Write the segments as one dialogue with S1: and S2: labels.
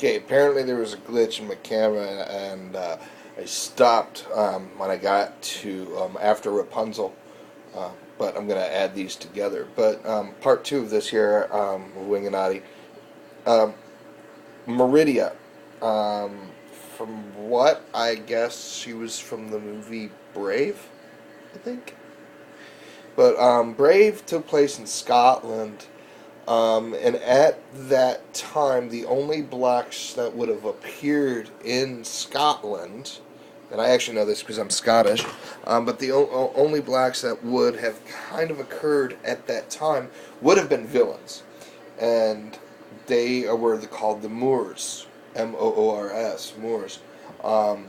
S1: Okay, apparently there was a glitch in my camera, and I stopped when I got to after Rapunzel. But I'm going to add these together. But part two of this here, Winginatti. Um, Meridia. Um, from what I guess she was from the movie Brave, I think. But Brave took place in Scotland. And at that time, the only blacks that would have appeared in Scotland, and I actually know this because I'm Scottish, but the only blacks that would have kind of occurred at that time would have been villains. And they were called the Moors, Moors, Moors. Um,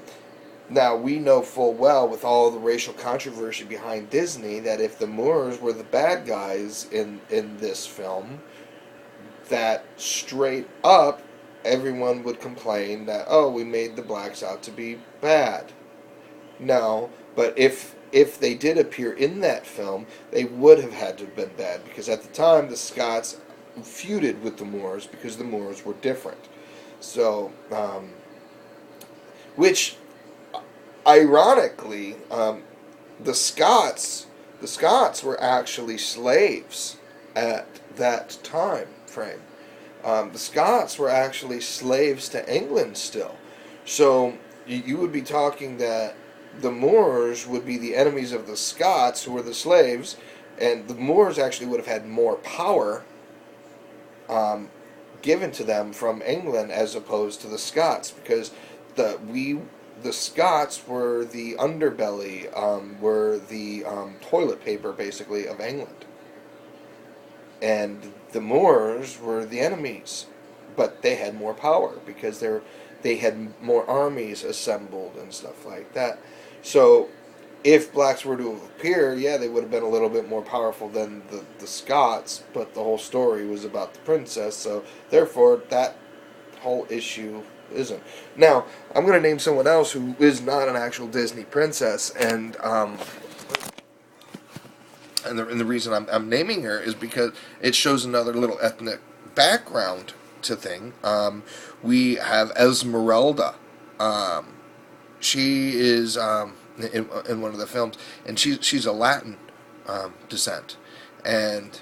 S1: Now, we know full well, with all the racial controversy behind Disney, that if the Moors were the bad guys in this film, that straight up everyone would complain that, oh, we made the blacks out to be bad. No, but if they did appear in that film, they would have had to have been bad, because at the time the Scots feuded with the Moors because the Moors were different. So, which ironically, the Scots the Scots were actually slaves at that time frame. The Scots were actually slaves to England still. So you would be talking that the Moors would be the enemies of the Scots, who were the slaves, and the Moors actually would have had more power um, given to them from England as opposed to the Scots, because the Scots were the underbelly, were the toilet paper basically of England, and the Moors were the enemies, but they had more power because they had more armies assembled and stuff like that. So if blacks were to have appeared, yeah, they would have been a little bit more powerful than the Scots, but the whole story was about the princess, so therefore that whole issue isn't. Now, I'm going to name someone else who is not an actual Disney princess, and the reason I'm naming her is because it shows another little ethnic background to thing. We have Esmeralda. She is in one of the films, and she's a Latin descent, and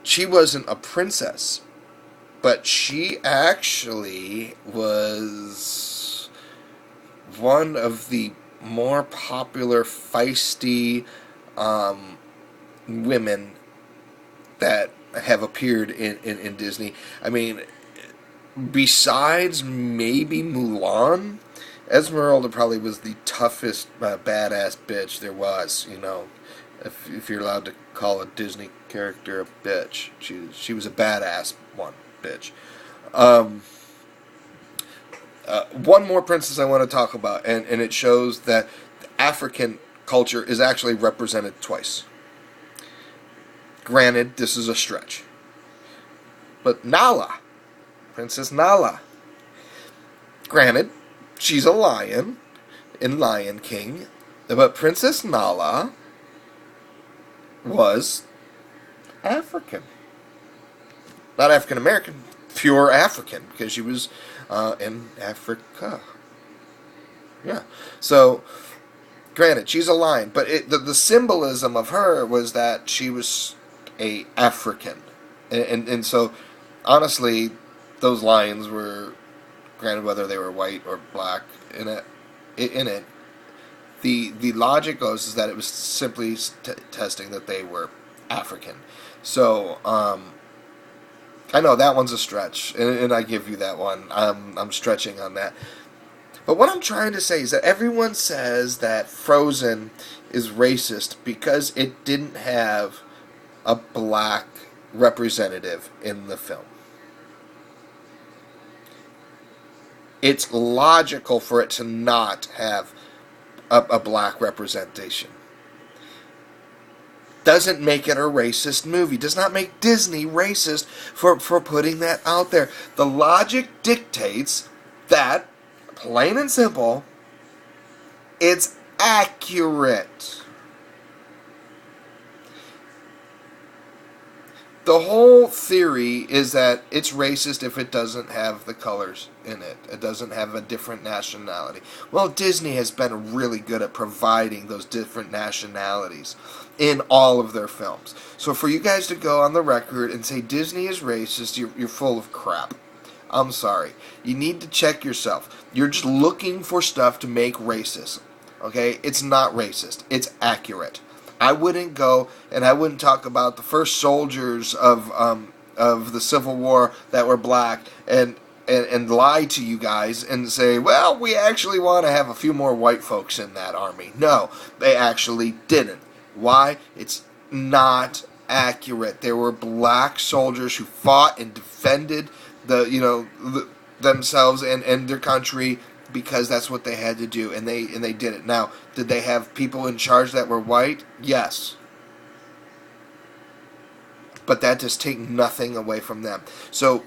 S1: she wasn't a princess, but she actually was one of the more popular, feisty women that have appeared in Disney. I mean, besides maybe Mulan, Esmeralda probably was the toughest badass bitch there was, if you're allowed to call a Disney character a bitch. She was a badass one, bitch. One more princess I want to talk about, and it shows that African culture is actually represented twice. Granted, this is a stretch. But Nala, Princess Nala. Granted, she's a lion in Lion King, but Princess Nala was African. Not African American, pure African, because she was in Africa. Yeah. So, granted, she's a lion, but the symbolism of her was that she was a African. And so, honestly, those lions were, granted whether they were white or black in it, the logic goes is that it was simply testing that they were African. So, I know that one's a stretch, and I give you that one. I'm stretching on that. But what I'm trying to say is that everyone says that Frozen is racist because it didn't have a black representative in the film. It's logical for it to not have a black representation. Doesn't make it a racist movie. Does not make Disney racist for putting that out there. The logic dictates that, plain and simple, it's accurate. the whole theory is that it's racist if it doesn't have the colors in it. It doesn't have a different nationality. Well, Disney has been really good at providing those different nationalities in all of their films. So for you guys to go on the record and say Disney is racist, you're full of crap. I'm sorry. You need to check yourself. You're just looking for stuff to make racist. Okay? It's not racist. It's accurate. I wouldn't go and I wouldn't talk about the first soldiers of the Civil War that were black and lie to you guys and say, well, we actually want to have a few more white folks in that army. No, they actually didn't. Why? It's not accurate. There were black soldiers who fought and defended themselves and their country because that's what they had to do, and they did it. Now, did they have people in charge that were white? Yes. But that does take nothing away from them. So,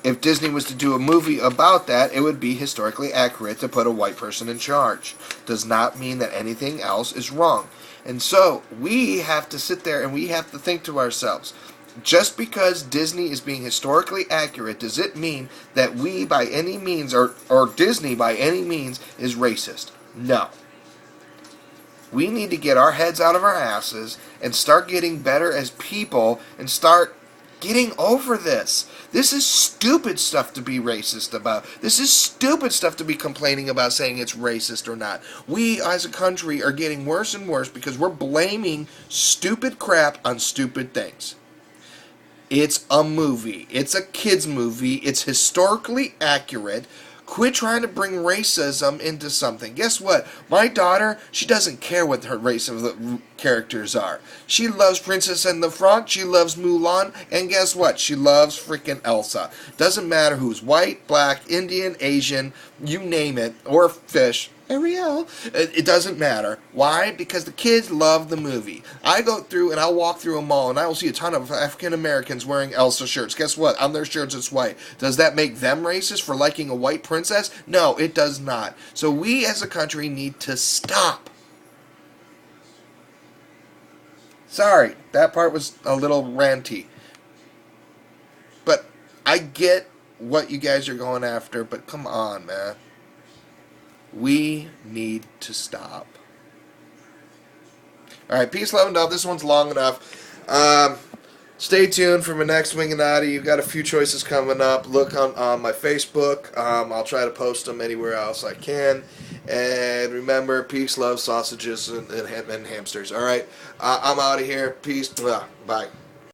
S1: if Disney was to do a movie about that, it would be historically accurate to put a white person in charge. Does not mean that anything else is wrong. And so, we have to sit there and we have to think to ourselves, just because Disney is being historically accurate, does it mean that we by any means, or Disney by any means, is racist? No. We need to get our heads out of our asses and start getting better as people and start getting over this. This is stupid stuff to be racist about. This is stupid stuff to be complaining about, saying it's racist or not. We as a country are getting worse and worse because we're blaming stupid crap on stupid things. It's a movie. It's a kid's movie. It's historically accurate. Quit trying to bring racism into something. Guess what? My daughter, she doesn't care what her race of the characters are. She loves Princess and the Frog. She loves Mulan. And guess what? She loves freaking Elsa. Doesn't matter who's white, black, Indian, Asian, you name it, or fish. Ariel. It doesn't matter. Why? Because the kids love the movie. I go through and I'll walk through a mall and I will see a ton of African Americans wearing Elsa shirts. Guess what? On their shirts it's white. Does that make them racist for liking a white princess? No, it does not. So we as a country need to stop. Sorry, that part was a little ranty. But I get what you guys are going after, but come on, man. We need to stop. Alright, peace, love, and love. This one's long enough. Stay tuned for my next Winginatti. You've got a few choices coming up. Look on my Facebook. I'll try to post them anywhere else I can. And remember, peace, love, sausages, and hamsters. Alright, I'm out of here. Peace. Bye.